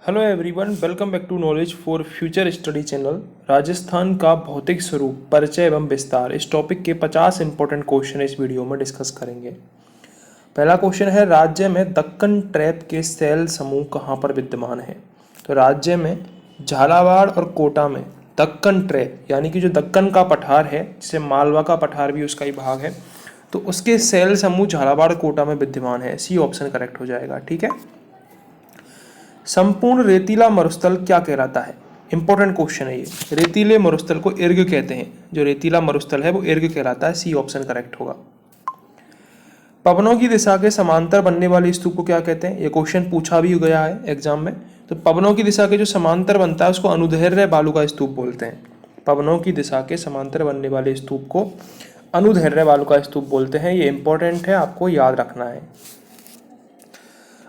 Hello everyone, welcome back to knowledge for future study channel. Rajasthan का भौतिक स्वरूप, परिचय एवं विस्तार, इस टॉपिक के 50 इंपॉर्टेंट क्वेश्चन इस वीडियो में डिस्कस करेंगे। पहला क्वेश्चन है, राज्य में दक्कन ट्रैप के सेल समूह कहाँ पर विद्यमान है? तो राज्य में झालावाड़ और कोटा में दक्कन ट्रैप यानी कि जो दक्कन का पठार है, जिसे मालवा का पठार भी उसका ही भाग है, तो उसके सेल समूह झालावाड़ कोटा में विद्यमान है। सी ऑप्शन करेक्ट हो जाएगा। ठीक है। संपूर्ण रेतीला मरुस्थल क्या कहलाता है? इंपॉर्टेंट क्वेश्चन है ये। रेतीले मरुस्थल को इर्ग कहते हैं। जो रेतीला मरुस्थल है वो इर्ग कहलाता है। सी ऑप्शन करेक्ट होगा। पवनों की दिशा के समांतर बनने वाले स्तूप को क्या कहते हैं? ये क्वेश्चन पूछा भी गया है एग्जाम में। तो पवनों की दिशा के जो समांतर बनता है उसको अनुदैर्ध्य बालू का स्तूप बोलते हैं। पवनों की दिशा के समांतर बनने वाले स्तूप को अनुदैर्ध्य बालू का स्तूप बोलते हैं। ये इंपॉर्टेंट है, आपको याद रखना है।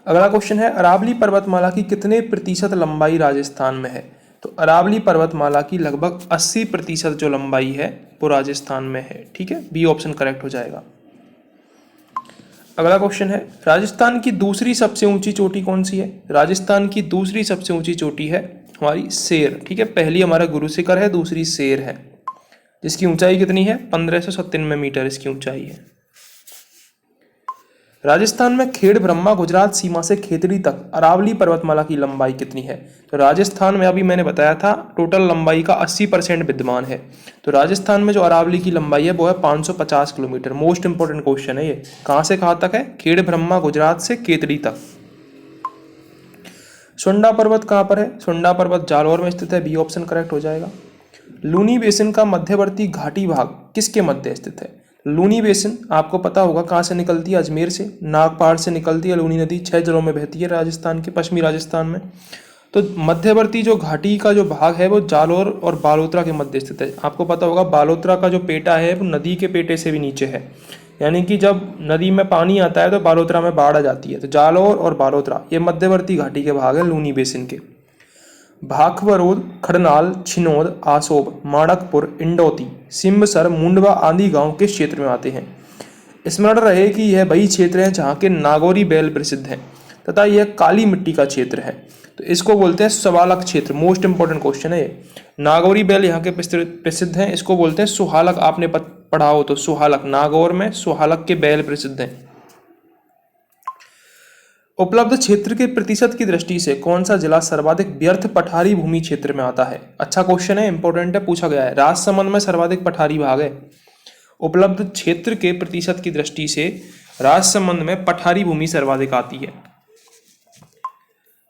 अगला क्वेश्चन है, अरावली पर्वतमाला की कितने प्रतिशत लंबाई राजस्थान में है? तो अरावली पर्वतमाला की लगभग 80% जो लंबाई है वो राजस्थान में है। ठीक है, बी ऑप्शन करेक्ट हो जाएगा। अगला क्वेश्चन है, राजस्थान की दूसरी सबसे ऊंची चोटी कौन सी है? राजस्थान की दूसरी सबसे ऊंची चोटी है हमारी शेर। ठीक है, पहली हमारा गुरु शिखर है, दूसरी शेर है, जिसकी ऊंचाई कितनी है? 1597 मीटर इसकी ऊंचाई है। राजस्थान में खेड़ ब्रह्मा गुजरात सीमा से खेतड़ी तक अरावली पर्वतमाला की लंबाई कितनी है? तो राजस्थान में अभी मैंने बताया था टोटल लंबाई का 80% विद्यमान है। तो राजस्थान में जो अरावली की लंबाई है वो है 550 किलोमीटर। मोस्ट इंपोर्टेंट क्वेश्चन है ये। कहाँ से कहाँ तक है? खेड़ ब्रह्मा गुजरात से केतड़ी तक। सुंडा पर्वत कहाँ पर है? सुंडा पर्वत जालौर में स्थित है। बी ऑप्शन करेक्ट हो जाएगा। लूनी बेसिन का मध्यवर्ती घाटी भाग किसके मध्य स्थित है? लूनी बेसिन आपको पता होगा कहाँ से निकलती है? अजमेर से, नागपाड़ से निकलती है लूनी नदी। 6 जिलों में बहती है राजस्थान के, पश्चिमी राजस्थान में। तो मध्यवर्ती जो घाटी का जो भाग है वो जालौर और बालोतरा के मध्य स्थित है। आपको पता होगा बालोतरा का जो पेटा है वो नदी के पेटे से भी नीचे है, यानी कि जब नदी में पानी आता है तो बालोतरा में बाढ़ आ जाती है। तो जालौर और बालोतरा ये मध्यवर्ती घाटी के भाग है लूनी बेसिन के। भाखवरोद, खड़नाल, छिनोद, आसोब, माणकपुर, इंडौती, सिम्बसर, मुंडवा आदि गांव किस क्षेत्र में आते हैं? स्मरण रहे कि यह वही क्षेत्र है जहाँ के नागौरी बैल प्रसिद्ध हैं तथा यह काली मिट्टी का क्षेत्र है। तो इसको बोलते हैं सुहालक क्षेत्र। मोस्ट इंपोर्टेंट क्वेश्चन है ये। नागौरी बैल यहाँ के प्रसिद्ध हैं, इसको बोलते हैं सुहालक। आपने पढ़ा हो तो सुहालक, नागौर में सुहालक के बैल प्रसिद्ध हैं। उपलब्ध क्षेत्र के प्रतिशत की दृष्टि से कौन सा जिला सर्वाधिक व्यर्थ पठारी भूमि क्षेत्र में आता है? अच्छा क्वेश्चन है, इंपॉर्टेंट है, पूछा गया है। राजसमंद में सर्वाधिक पठारी भाग है। उपलब्ध क्षेत्र के प्रतिशत की दृष्टि से राजसमंद में पठारी भूमि सर्वाधिक आती है।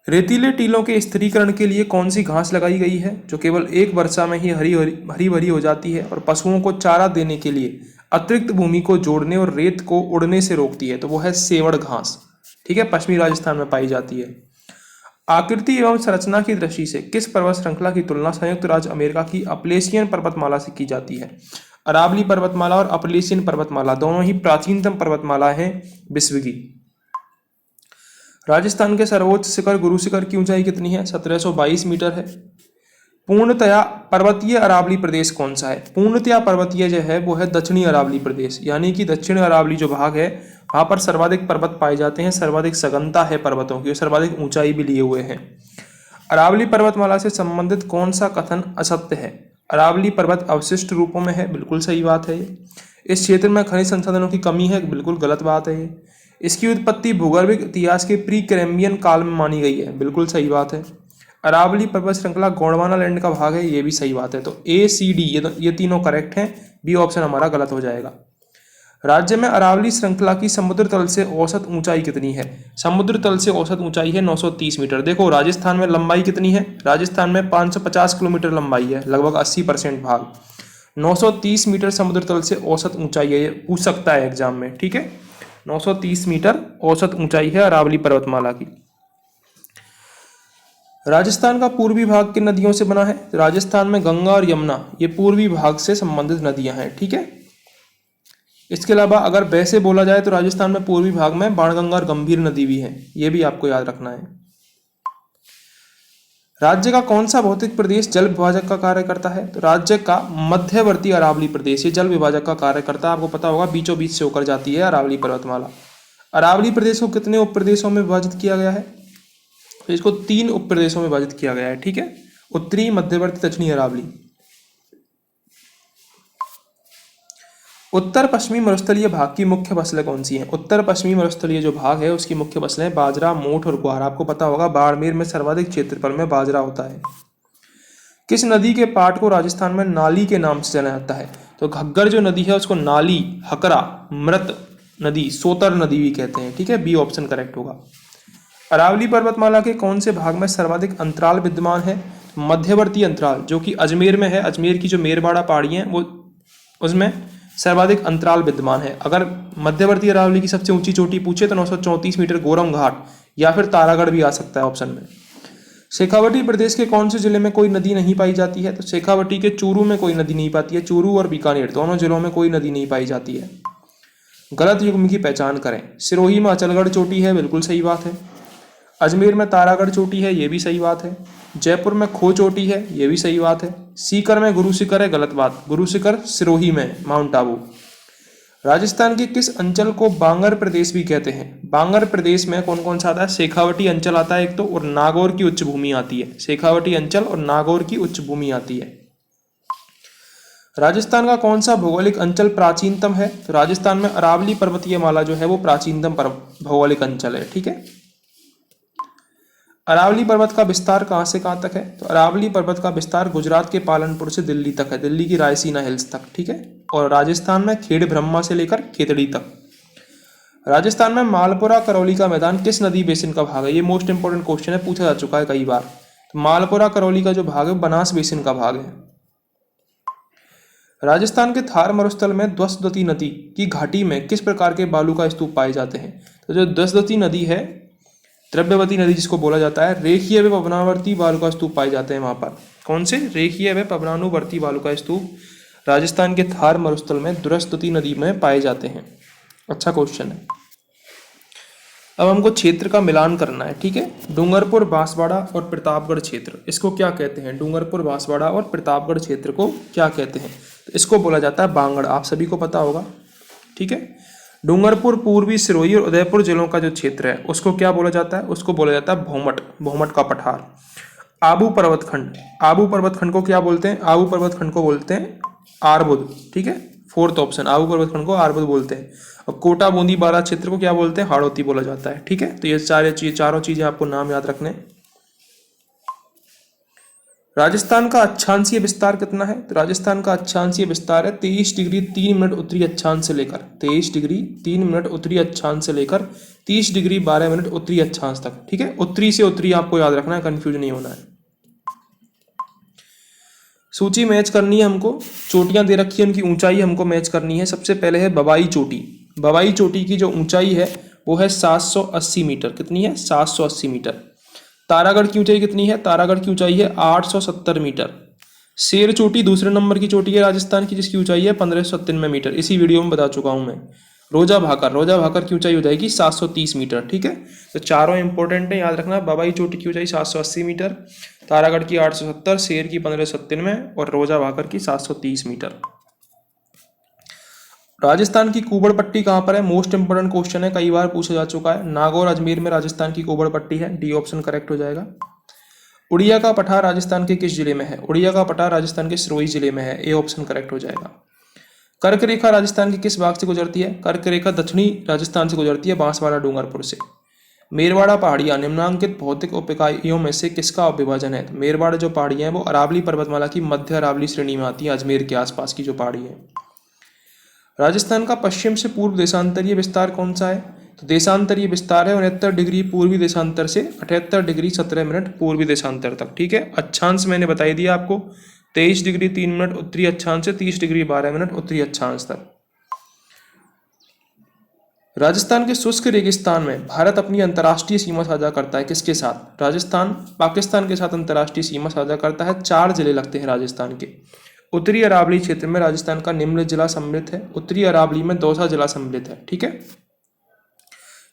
रेतीले टीलों के स्थिरीकरण के लिए कौन सी घास लगाई गई है जो केवल एक वर्षा में ही हरी भरी हो जाती है और पशुओं को चारा देने के लिए अतिरिक्त भूमि को जोड़ने और रेत को उड़ने से रोकती है? तो वो है सेवड़ घास। ठीक है, पश्चिमी राजस्थान में पाई जाती है। आकृति एवं संरचना की दृष्टि से किस पर्वत श्रृंखला की तुलना संयुक्त राज्य अमेरिका की अपलेशियन पर्वतमाला से की जाती है? अरावली पर्वतमाला और अपलेशियन पर्वतमाला दोनों ही प्राचीनतम पर्वतमाला है विश्व की। राजस्थान के सर्वोच्च शिखर गुरु शिखर की ऊंचाई कितनी है? 1722 मीटर है। पूर्णतया पर्वतीय अरावली प्रदेश कौन सा है? पूर्णतया पर्वतीय जो है वो है दक्षिणी अरावली प्रदेश, यानी कि दक्षिण अरावली जो भाग है वहां पर सर्वाधिक पर्वत पाए जाते हैं, सर्वाधिक सघनता है पर्वतों की, सर्वाधिक ऊंचाई भी लिए हुए हैं। अरावली पर्वतमाला से संबंधित कौन सा कथन असत्य है? अरावली पर्वत अवशिष्ट रूपों में है, बिल्कुल सही बात है ये। इस क्षेत्र में खनिज संसाधनों की कमी है, बिल्कुल गलत बात है ये। इसकी उत्पत्ति भूगर्भिक इतिहास के प्री कैम्ब्रियन काल में मानी गई है, बिल्कुल सही बात है। अरावली पर्वत श्रृंखला गोंडवाना लैंड का भाग है, ये भी सही बात है। तो ए सी डी ये तीनों करेक्ट हैं, बी ऑप्शन हमारा गलत हो जाएगा। राज्य में अरावली श्रृंखला की समुद्र तल से औसत ऊंचाई कितनी है? समुद्र तल से औसत ऊंचाई है 930 मीटर। देखो राजस्थान में लंबाई कितनी है? राजस्थान में 550 किलोमीटर लंबाई है, लगभग 80% भाग। 930 मीटर समुद्र तल से औसत ऊंचाई है, ये पूछ सकता है एग्जाम में। ठीक है, 930 मीटर औसत ऊंचाई है अरावली पर्वतमाला की। राजस्थान का पूर्वी भाग किन नदियों से बना है? राजस्थान में गंगा और यमुना ये पूर्वी भाग से संबंधित नदियां हैं। ठीक है, इसके अलावा अगर वैसे बोला जाए तो राजस्थान में पूर्वी भाग में बाणगंगा और गंभीर नदी भी है, ये भी आपको याद रखना है। राज्य का कौन सा भौतिक प्रदेश जल विभाजक का कार्य करता है? तो राज्य का मध्यवर्ती अरावली प्रदेश ये जल विभाजक का कार्य करता है। आपको पता होगा बीचों बीच से होकर जाती है अरावली पर्वतमाला। अरावली प्रदेश को कितने उप प्रदेशों में विभाजित किया गया है? तो इसको 3 उप प्रदेशों में विभाजित किया गया है, ठीक है। उत्तरी, मध्यवर्ती, दक्षिणी अरावली। उत्तर पश्चिमी मरुस्थलीय भाग की मुख्य फसलें कौन सी हैं? उत्तर पश्चिमी मरुस्थलीय जो भाग है उसकी मुख्य फसलें बाजरा, मोठ और ग्वार। आपको पता होगा बाड़मेर में सर्वाधिक क्षेत्रफल में बाजरा होता है। किस नदी के पाट को राजस्थान में नाली के नाम से जाना जाता है? तो घग्गर जो नदी है उसको नाली, हकरा, मृत नदी, सोतर नदी भी कहते हैं, ठीक है। बी ऑप्शन करेक्ट होगा। अरावली पर्वतमाला के कौन से भाग में सर्वाधिक अंतराल विद्यमान है? मध्यवर्ती अंतराल, जो कि अजमेर में है। अजमेर की जो मेरवाड़ा पहाड़ी है वो उसमें सर्वाधिक अंतराल विद्यमान है। अगर मध्यवर्ती अरावली की सबसे ऊंची चोटी पूछे तो 934 मीटर गोरम घाट या फिर तारागढ़ भी आ सकता है ऑप्शन में। शेखावटी प्रदेश के कौन से जिले में कोई नदी नहीं पाई जाती है? तो शेखावटी के चूरू में कोई नदी नहीं पाती है। चूरू और बीकानेर दोनों जिलों में कोई नदी नहीं पाई जाती है। गलत युग्म की पहचान करें। सिरोही में अचलगढ़ चोटी है, बिल्कुल सही बात है। अजमेर में तारागढ़ चोटी है, ये भी सही बात है। जयपुर में खो चोटी है, ये भी सही बात है। सीकर में गुरु शिखर है, गलत बात। गुरु शिखर सिरोही में, माउंट आबू। राजस्थान के किस अंचल को बांगर प्रदेश भी कहते हैं? बांगर प्रदेश में कौन कौन सा आता है? शेखावटी अंचल आता है एक तो, और नागौर की उच्च भूमि आती है। शेखावटी अंचल और नागौर की उच्च भूमि आती है। राजस्थान का कौन सा भौगोलिक अंचल प्राचीनतम है? तो राजस्थान में अरावली पर्वतीय माला जो है वो प्राचीनतम भौगोलिक अंचल है, ठीक है। अरावली पर्वत का विस्तार कहाँ से कहाँ तक है? तो अरावली पर्वत का विस्तार गुजरात के पालनपुर से दिल्ली तक है, दिल्ली की रायसीना हिल्स तक, ठीक है। और राजस्थान में खेड़ ब्रह्मा से लेकर खेतड़ी तक। राजस्थान में मालपुरा करौली का मैदान किस नदी बेसिन का भाग है? ये मोस्ट इंपोर्टेंट क्वेश्चन है, पूछा जा चुका है कई बार। तो मालपुरा करौली का जो भाग है बनास बेसिन का भाग है। राजस्थान के थार मरुस्थल में द्वसदती नदी की घाटी में किस प्रकार के बालू का स्तूप पाए जाते हैं? तो जो द्वसदती नदी है, द्रव्यवती नदी जिसको बोला जाता है, रेखीय व पवनावर्ती बालू का स्तूप पाए जाते हैं वहां पर। कौन से? रेखीय व पवनानुवर्ती बालू का स्तूप राजस्थान के थार मरुस्थल में द्वसदती नदी में पाए जाते हैं। अच्छा क्वेश्चन है। अब हमको क्षेत्र का मिलान करना है, ठीक है। डूंगरपुर, बांसवाड़ा और प्रतापगढ़ क्षेत्र, इसको क्या कहते हैं? डूंगरपुर, बांसवाड़ा और प्रतापगढ़ क्षेत्र को क्या कहते हैं? तो इसको बोला जाता है बांगड़, आप सभी को पता होगा, ठीक है। डूंगरपुर, पूर्वी सिरोही और उदयपुर जिलों का जो क्षेत्र है उसको क्या बोला जाता है? उसको बोला जाता है भौमट, भौमट का पठार। आबू पर्वतखंड, आबू पर्वतखंड को क्या बोलते हैं? आबू पर्वतखंड को बोलते हैं आरबुद, ठीक है। फोर्थ ऑप्शन, आबू पर्वतखंड को आरबुद बोलते हैं। और कोटा, बूंदी, बारा क्षेत्र को क्या बोलते हैं? हाड़ौती बोला जाता है, ठीक है। तो ये चारों चीजें आपको नाम याद रखने। राजस्थान का अक्षांशीय विस्तार कितना है? तो राजस्थान का अक्षांशीय विस्तार है 23 डिग्री 3 मिनट उत्तरी अक्षांश से लेकर 23 डिग्री 3 मिनट उत्तरी अक्षांश से लेकर 30 डिग्री 12 मिनट उत्तरी अक्षांश तक, ठीक है। उत्तरी से उत्तरी आपको याद रखना है, कंफ्यूज नहीं होना है। सूची मैच करनी है हमको, चोटियां दे रखी है, उनकी ऊंचाई हमको मैच करनी है। सबसे पहले है बवाई चोटी। बवाई चोटी की जो ऊंचाई है वो है 780 मीटर। कितनी है? 780 मीटर। तारागढ़ की ऊंचाई कितनी है? तारागढ़ की ऊंचाई है 870 मीटर। शेर चोटी दूसरे नंबर की चोटी है राजस्थान की, जिसकी ऊंचाई है 1597 मीटर। इसी वीडियो में बता चुका हूं मैं। रोजा भाकर, रोजा भाकर की ऊंचाई हो जाएगी 730 मीटर, ठीक है। तो चारों इंपॉर्टेंट है, याद रखना। बवाई चोटी की ऊंचाई 780 मीटर, तारागढ़ की 870, शेर की 1597 और रोजा भाकर की 730 मीटर। राजस्थान की कुबड़ पट्टी कहाँ पर है? मोस्ट इंपोर्टेंट क्वेश्चन है, कई बार पूछा जा चुका है। नागौर, अजमेर में राजस्थान की कुबड़ पट्टी है। डी ऑप्शन करेक्ट हो जाएगा। उड़िया का पठार राजस्थान के किस जिले में है? उड़िया का पठार राजस्थान के सिरोही जिले में है। ए ऑप्शन करेक्ट हो जाएगा। कर्क रेखा राजस्थान के किस भाग से गुजरती है? कर्क रेखा दक्षिणी राजस्थान से गुजरती है, बांसवाड़ा, डूंगरपुर से। मेरवाड़ा पहाड़ियां निम्नांकित भौतिक उपइकाइयों में से किसका विभाजन है? तो मेरवाड़ा जो पहाड़ियां हैं वो अरावली पर्वतमाला की मध्य अरावली श्रेणी में आती है, अजमेर के आसपास की जो पहाड़ी है। राजस्थान का पश्चिम से पूर्व देशांतरीय विस्तार कौन सा है? तो देशांतरीय विस्तार है 69 डिग्री पूर्वी देशांतर से 78 डिग्री 17 मिनट पूर्वी देशांतर तक, ठीक है। अक्षांश मैंने बताई दिया आपको, 23 डिग्री 3 मिनट उत्तरी अक्षांश से 30 डिग्री 12 मिनट उत्तरी अक्षांश तक। राजस्थान के शुष्क रेगिस्तान में भारत अपनी अंतर्राष्ट्रीय सीमा साझा करता है किसके साथ? राजस्थान पाकिस्तान के साथ अंतर्राष्ट्रीय सीमा साझा करता है। 4 जिले लगते हैं राजस्थान के। उत्तरी अरावली क्षेत्र में राजस्थान का निम्न जिला सम्मिलित है। उत्तरी अरावली में दौसा जिला सम्मिलित है, ठीक है।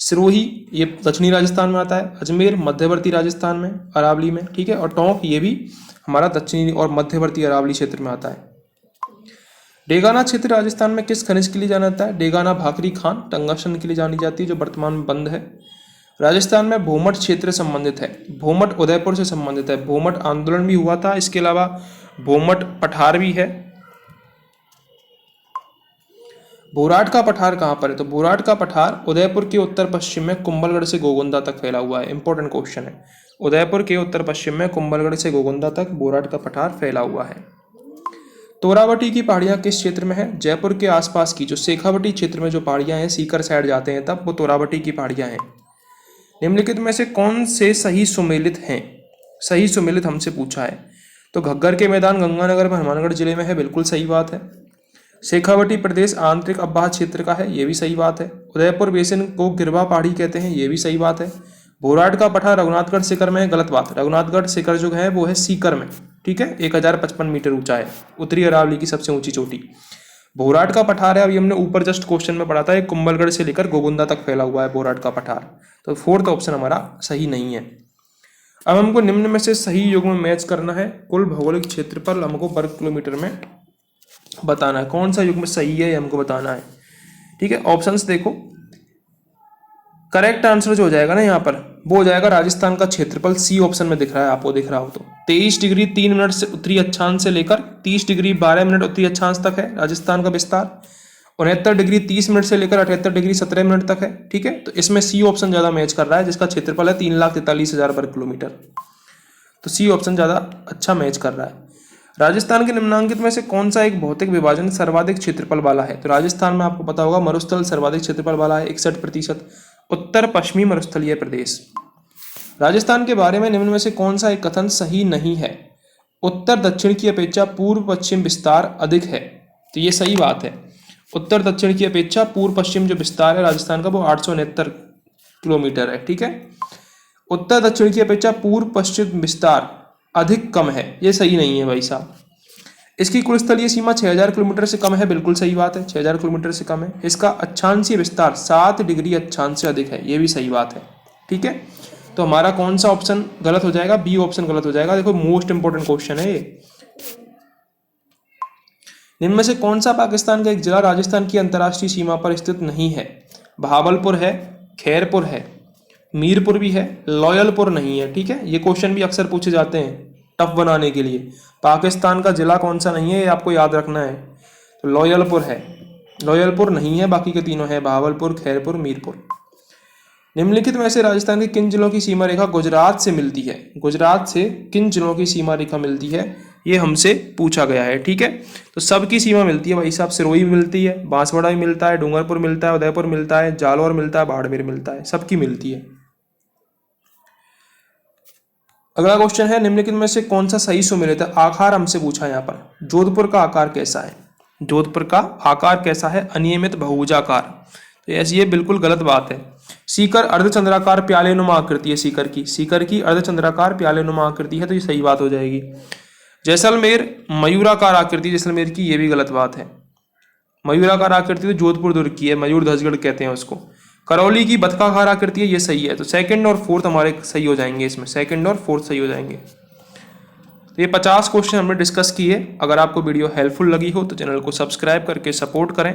सिरोही ये दक्षिणी राजस्थान में आता है। अजमेर मध्यवर्ती राजस्थान में, अरावली में, ठीक है। और टोंक ये भी हमारा दक्षिणी और मध्यवर्ती अरावली क्षेत्र में आता है। डेगाना क्षेत्र राजस्थान में किस खनिज के लिए जाना जाता है? डेगाना भाकरी खान टंगस्टन के लिए जानी जाती है, जो वर्तमान में बंद है। राजस्थान में भूमठ क्षेत्र संबंधित है, भूमठ उदयपुर से संबंधित है, भूमठ आंदोलन भी हुआ था, इसके अलावा भूमठ पठार भी है। भोराट का पठार कहाँ पर है? तो भोराट का पठार उदयपुर के उत्तर पश्चिम में कुंभलगढ़ से गोगुंदा तक फैला हुआ है। इंपॉर्टेंट क्वेश्चन है। उदयपुर के उत्तर पश्चिम में कुंभलगढ़ से गोगुंदा तक भोराट का पठार फैला हुआ है। तोरावटी की पहाड़ियाँ किस क्षेत्र में है? जयपुर के आसपास की जो शेखावटी क्षेत्र में जो पहाड़ियाँ हैं, सीकर साइड जाते हैं तब, वो तोरावटी की पहाड़ियाँ हैं। निम्नलिखित में से कौन से सही सुमेलित हैं? सही सुमेलित हमसे पूछा है। तो घग्गर के मैदान गंगानगर में हनुमानगढ़ जिले में है, बिल्कुल सही बात है। शेखावटी प्रदेश आंतरिक अववाह क्षेत्र का है, ये भी सही बात है। उदयपुर बेसिन को गिरवा पहाड़ी कहते हैं, ये भी सही बात है। भोराट का पठार रघुनाथगढ़ शिखर में है, गलत बात। रघुनाथगढ़ शिखर जो है वो है सीकर में, ठीक है, 1055 मीटर ऊंचा है, उत्तरी अरावली की सबसे ऊंची चोटी। भोराट का पठार है, अभी हमने ऊपर जस्ट क्वेश्चन में पढ़ा था, एक कुंभलगढ़ से लेकर गोगुंदा तक फैला हुआ है भोराट का पठार। तो फोर्थ ऑप्शन हमारा सही नहीं है। अब हमको निम्न में से सही युग्म मैच करना है। कुल भौगोलिक क्षेत्रफल हमको वर्ग किलोमीटर में बताना है, कौन सा युग्म सही है ये हमको बताना है, ठीक है। ऑप्शंस देखो, करेक्ट आंसर जो हो जाएगा ना यहाँ पर, वो हो जाएगा राजस्थान का क्षेत्रफल। सी ऑप्शन में दिख रहा है, आपको दिख रहा हो तो 23 डिग्री 3 मिनट से उत्तरी अक्षांश से लेकर 30 डिग्री 12 मिनट उत्तरी अक्षांश तक है राजस्थान का विस्तार। 69 डिग्री 30 मिनट से लेकर 78 डिग्री 17 मिनट तक है, ठीक है। तो इसमें सी ऑप्शन ज़्यादा मैच कर रहा है, जिसका क्षेत्रफल है 3,43,000 वर्ग किलोमीटर। तो सी ऑप्शन ज़्यादा अच्छा मैच कर रहा है। राजस्थान के निम्नांकित में से कौन सा एक भौतिक विभाजन सर्वाधिक क्षेत्रफल वाला है? तो राजस्थान में आपको पता होगा मरुस्थल सर्वाधिक क्षेत्रफल वाला है, 61%। उत्तर पश्चिमी मरुस्थलीय प्रदेश। राजस्थान के बारे में निम्न में से कौन सा एक कथन सही नहीं है? उत्तर दक्षिण की अपेक्षा पूर्व पश्चिम विस्तार अधिक है। तो ये सही बात है। उत्तर दक्षिण की अपेक्षा पूर्व पश्चिम जो विस्तार है राजस्थान का वो 869 किलोमीटर है, ठीक है। उत्तर दक्षिण की अपेक्षा पूर्व पश्चिम विस्तार अधिक कम है, ये सही नहीं है भाई साहब। इसकी कुल स्थलीय सीमा 6000 किलोमीटर से कम है, बिल्कुल सही बात है, 6000 किलोमीटर से कम है। इसका अक्षांशीय विस्तार 7 डिग्री अक्षांश से अधिक है, ये भी सही बात है, ठीक है। तो हमारा कौन सा ऑप्शन गलत हो जाएगा? बी ऑप्शन गलत हो जाएगा। देखो मोस्ट इंपोर्टेंट क्वेश्चन है ये। इनमें से कौन सा पाकिस्तान का एक जिला राजस्थान की अंतर्राष्ट्रीय सीमा पर स्थित नहीं है? भावलपुर है, खैरपुर है, मीरपुर भी है, लॉयलपुर नहीं है, ठीक है। ये क्वेश्चन भी अक्सर पूछे जाते हैं टफ बनाने के लिए। पाकिस्तान का जिला कौन सा नहीं है ये आपको याद रखना है। तो लॉयलपुर है, लॉयलपुर नहीं है, बाकी के तीनों है भावलपुर, खैरपुर, मीरपुर। निम्नलिखित में से राजस्थान के किन जिलों की सीमा रेखा गुजरात से मिलती है? गुजरात से किन जिलों की सीमा रेखा मिलती है, ये हमसे पूछा गया है, ठीक है। तो सबकी सीमा मिलती है भाई साहब, सिरोही भी मिलती है, बांसवाड़ा भी मिलता है, डूंगरपुर मिलता है, उदयपुर मिलता है, जालौर मिलता है, बाड़मेर मिलता है, सबकी मिलती है। अगला क्वेश्चन है, निम्नलिखित में से कौन सा सही सुमेलित है? आकार हमसे पूछा है यहाँ पर। जोधपुर का आकार कैसा है? जोधपुर का आकार कैसा है? अनियमित बहुभुजाकार। तो ऐसी ये बिल्कुल गलत बात है। सीकर अर्धचंद्राकार प्यालेनुमा आकृति है सीकर की, सीकर की अर्धचंद्राकार प्यालेनुमा आकृति है, तो ये सही बात हो जाएगी। जैसलमेर मयूराकार आकृति जैसलमेर की, ये भी गलत बात है। मयूराकार आकृति तो जोधपुर दुर्ग की है, मयूर ध्वजगढ़ कहते हैं उसको। करौली की बतखाकार आकृति है, ये सही है। तो सेकंड और फोर्थ हमारे सही हो जाएंगे, इसमें सेकंड और फोर्थ सही हो जाएंगे। तो ये 50 क्वेश्चन हमने डिस्कस किए। अगर आपको वीडियो हेल्पफुल लगी हो तो चैनल को सब्सक्राइब करके सपोर्ट करें।